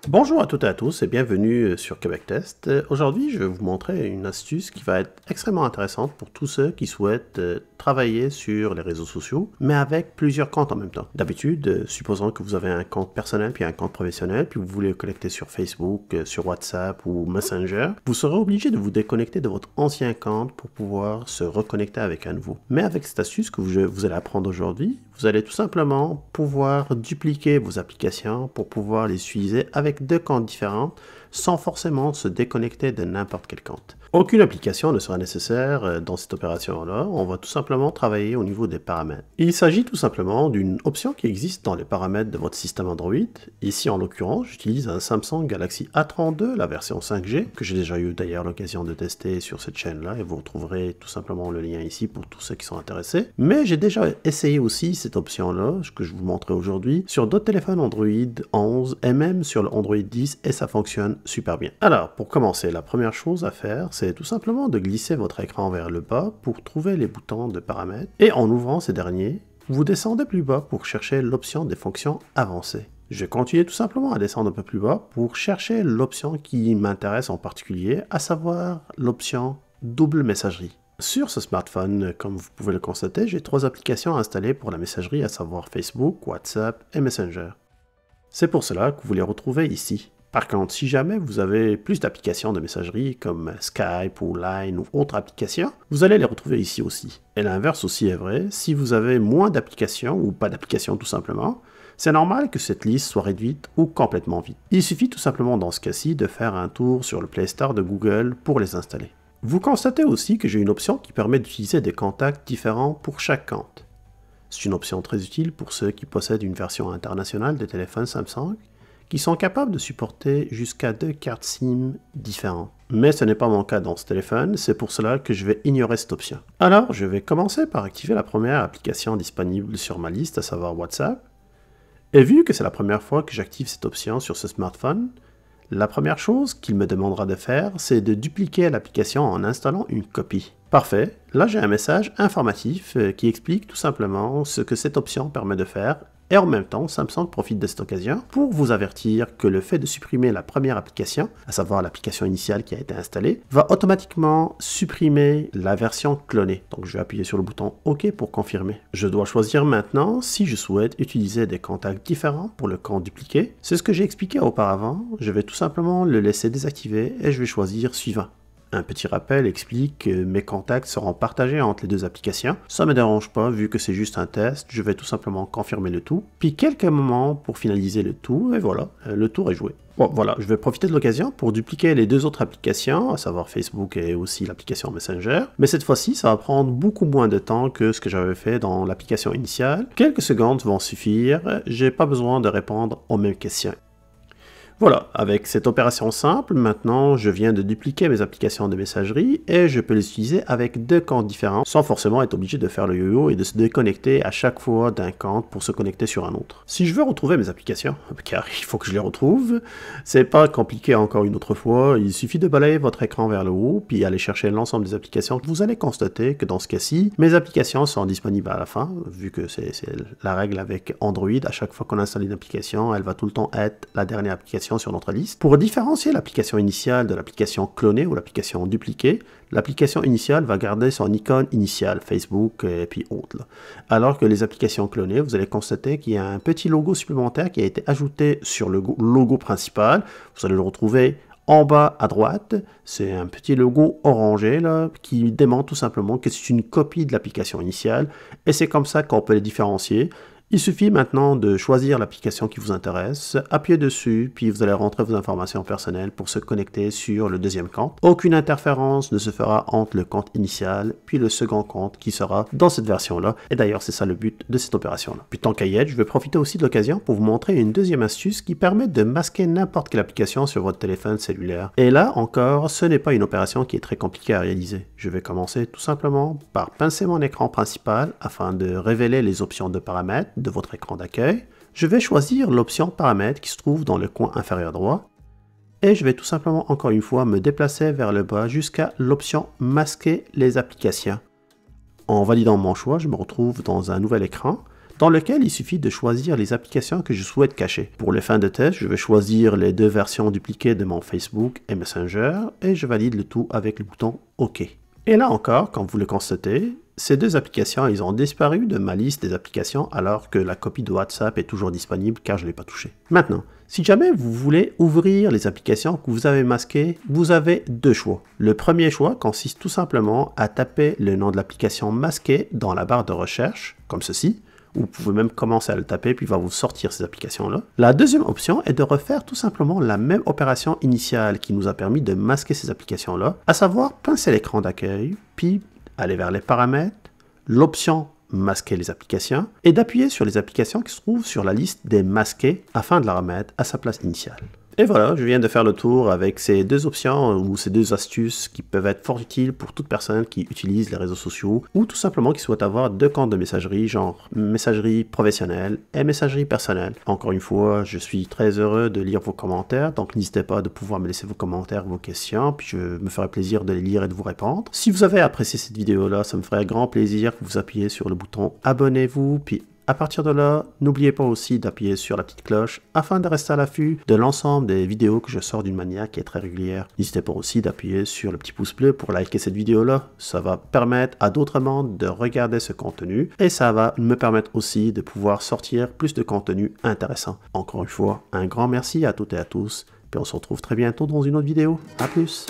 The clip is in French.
Bonjour à toutes et à tous et bienvenue sur Québec Test. Aujourd'hui, je vais vous montrer une astuce qui va être extrêmement intéressante pour tous ceux qui souhaitent travailler sur les réseaux sociaux, mais avec plusieurs comptes en même temps. D'habitude, supposons que vous avez un compte personnel puis un compte professionnel, puis vous voulez connecter sur Facebook, sur WhatsApp ou Messenger, vous serez obligé de vous déconnecter de votre ancien compte pour pouvoir se reconnecter avec un nouveau. Mais avec cette astuce que vous allez apprendre aujourd'hui, vous allez tout simplement pouvoir dupliquer vos applications pour pouvoir les utiliser avec deux comptes différents sans forcément se déconnecter de n'importe quel compte. Aucune application ne sera nécessaire dans cette opération-là, on va tout simplement travailler au niveau des paramètres. Il s'agit tout simplement d'une option qui existe dans les paramètres de votre système Android. Ici en l'occurrence, j'utilise un Samsung Galaxy A32, la version 5G, que j'ai déjà eu d'ailleurs l'occasion de tester sur cette chaîne-là, et vous retrouverez tout simplement le lien ici pour tous ceux qui sont intéressés. Mais j'ai déjà essayé aussi cette option-là, que je vous montrerai aujourd'hui, sur d'autres téléphones Android 11 et même sur le Android 10, et ça fonctionne super bien. Alors, pour commencer, la première chose à faire, c'est tout simplement de glisser votre écran vers le bas pour trouver les boutons de paramètres. Et en ouvrant ces derniers, vous descendez plus bas pour chercher l'option des fonctions avancées. Je vais continuer tout simplement à descendre un peu plus bas pour chercher l'option qui m'intéresse en particulier, à savoir l'option double messagerie. Sur ce smartphone, comme vous pouvez le constater, j'ai trois applications installées pour la messagerie, à savoir Facebook, WhatsApp et Messenger. C'est pour cela que vous les retrouvez ici. Par contre, si jamais vous avez plus d'applications de messagerie comme Skype ou Line ou autres applications, vous allez les retrouver ici aussi. Et l'inverse aussi est vrai, si vous avez moins d'applications ou pas d'applications tout simplement, c'est normal que cette liste soit réduite ou complètement vide. Il suffit tout simplement dans ce cas-ci de faire un tour sur le Play Store de Google pour les installer. Vous constatez aussi que j'ai une option qui permet d'utiliser des contacts différents pour chaque compte. C'est une option très utile pour ceux qui possèdent une version internationale de téléphone Samsung, qui sont capables de supporter jusqu'à 2 cartes SIM différentes. Mais ce n'est pas mon cas dans ce téléphone, c'est pour cela que je vais ignorer cette option. Alors, je vais commencer par activer la première application disponible sur ma liste, à savoir WhatsApp. Et vu que c'est la première fois que j'active cette option sur ce smartphone, la première chose qu'il me demandera de faire, c'est de dupliquer l'application en installant une copie. Parfait, là j'ai un message informatif qui explique tout simplement ce que cette option permet de faire. Et en même temps, Samsung profite de cette occasion pour vous avertir que le fait de supprimer la première application, à savoir l'application initiale qui a été installée, va automatiquement supprimer la version clonée. Donc je vais appuyer sur le bouton OK pour confirmer. Je dois choisir maintenant si je souhaite utiliser des contacts différents pour le compte dupliqué. C'est ce que j'ai expliqué auparavant. Je vais tout simplement le laisser désactiver et je vais choisir suivant. Un petit rappel explique que mes contacts seront partagés entre les deux applications. Ça ne me dérange pas vu que c'est juste un test, je vais tout simplement confirmer le tout. Puis quelques moments pour finaliser le tout, et voilà, le tour est joué. Bon voilà, je vais profiter de l'occasion pour dupliquer les deux autres applications, à savoir Facebook et aussi l'application Messenger. Mais cette fois-ci, ça va prendre beaucoup moins de temps que ce que j'avais fait dans l'application initiale. Quelques secondes vont suffire, j'ai pas besoin de répondre aux mêmes questions. Voilà, avec cette opération simple, maintenant je viens de dupliquer mes applications de messagerie et je peux les utiliser avec deux comptes différents sans forcément être obligé de faire le yo-yo et de se déconnecter à chaque fois d'un compte pour se connecter sur un autre. Si je veux retrouver mes applications, car il faut que je les retrouve, c'est pas compliqué encore une autre fois, il suffit de balayer votre écran vers le haut puis aller chercher l'ensemble des applications. Vous allez constater que dans ce cas-ci, mes applications sont disponibles à la fin, vu que c'est la règle avec Android, à chaque fois qu'on installe une application, elle va tout le temps être la dernière application sur notre liste. Pour différencier l'application initiale de l'application clonée ou l'application dupliquée, l'application initiale va garder son icône initiale, Facebook et puis autres. Alors que les applications clonées, vous allez constater qu'il y a un petit logo supplémentaire qui a été ajouté sur le logo principal. Vous allez le retrouver en bas à droite, c'est un petit logo orangé là, qui démontre tout simplement que c'est une copie de l'application initiale et c'est comme ça qu'on peut les différencier. Il suffit maintenant de choisir l'application qui vous intéresse, appuyez dessus, puis vous allez rentrer vos informations personnelles pour se connecter sur le deuxième compte. Aucune interférence ne se fera entre le compte initial puis le second compte qui sera dans cette version-là. Et d'ailleurs, c'est ça le but de cette opération-là. Puis tant qu'à y être, je vais profiter aussi de l'occasion pour vous montrer une deuxième astuce qui permet de masquer n'importe quelle application sur votre téléphone cellulaire. Et là encore, ce n'est pas une opération qui est très compliquée à réaliser. Je vais commencer tout simplement par pincer mon écran principal afin de révéler les options de paramètres de votre écran d'accueil. Je vais choisir l'option paramètres qui se trouve dans le coin inférieur droit et je vais tout simplement encore une fois me déplacer vers le bas jusqu'à l'option masquer les applications. En validant mon choix, je me retrouve dans un nouvel écran dans lequel il suffit de choisir les applications que je souhaite cacher. Pour les fins de test, je vais choisir les deux versions dupliquées de mon Facebook et Messenger et je valide le tout avec le bouton OK. Et là encore, comme vous le constatez, ces deux applications, ils ont disparu de ma liste des applications alors que la copie de WhatsApp est toujours disponible car je ne l'ai pas touchée. Maintenant, si jamais vous voulez ouvrir les applications que vous avez masquées, vous avez deux choix. Le premier choix consiste tout simplement à taper le nom de l'application masquée dans la barre de recherche, comme ceci. Vous pouvez même commencer à le taper, puis il va vous sortir ces applications-là. La deuxième option est de refaire tout simplement la même opération initiale qui nous a permis de masquer ces applications-là, à savoir pincer l'écran d'accueil, puis aller vers les paramètres, l'option masquer les applications et d'appuyer sur les applications qui se trouvent sur la liste des masqués afin de la remettre à sa place initiale. Et voilà, je viens de faire le tour avec ces deux options ou ces deux astuces qui peuvent être fort utiles pour toute personne qui utilise les réseaux sociaux ou tout simplement qui souhaite avoir deux comptes de messagerie, genre messagerie professionnelle et messagerie personnelle. Encore une fois, je suis très heureux de lire vos commentaires, donc n'hésitez pas de pouvoir me laisser vos commentaires, vos questions, puis je me ferai plaisir de les lire et de vous répondre. Si vous avez apprécié cette vidéo-là, ça me ferait grand plaisir que vous appuyiez sur le bouton abonnez-vous, puis à partir de là, n'oubliez pas aussi d'appuyer sur la petite cloche afin de rester à l'affût de l'ensemble des vidéos que je sors d'une manière qui est très régulière. N'hésitez pas aussi d'appuyer sur le petit pouce bleu pour liker cette vidéo-là. Ça va permettre à d'autres mondes de regarder ce contenu et ça va me permettre aussi de pouvoir sortir plus de contenu intéressant. Encore une fois, un grand merci à toutes et à tous. Puis on se retrouve très bientôt dans une autre vidéo. À plus!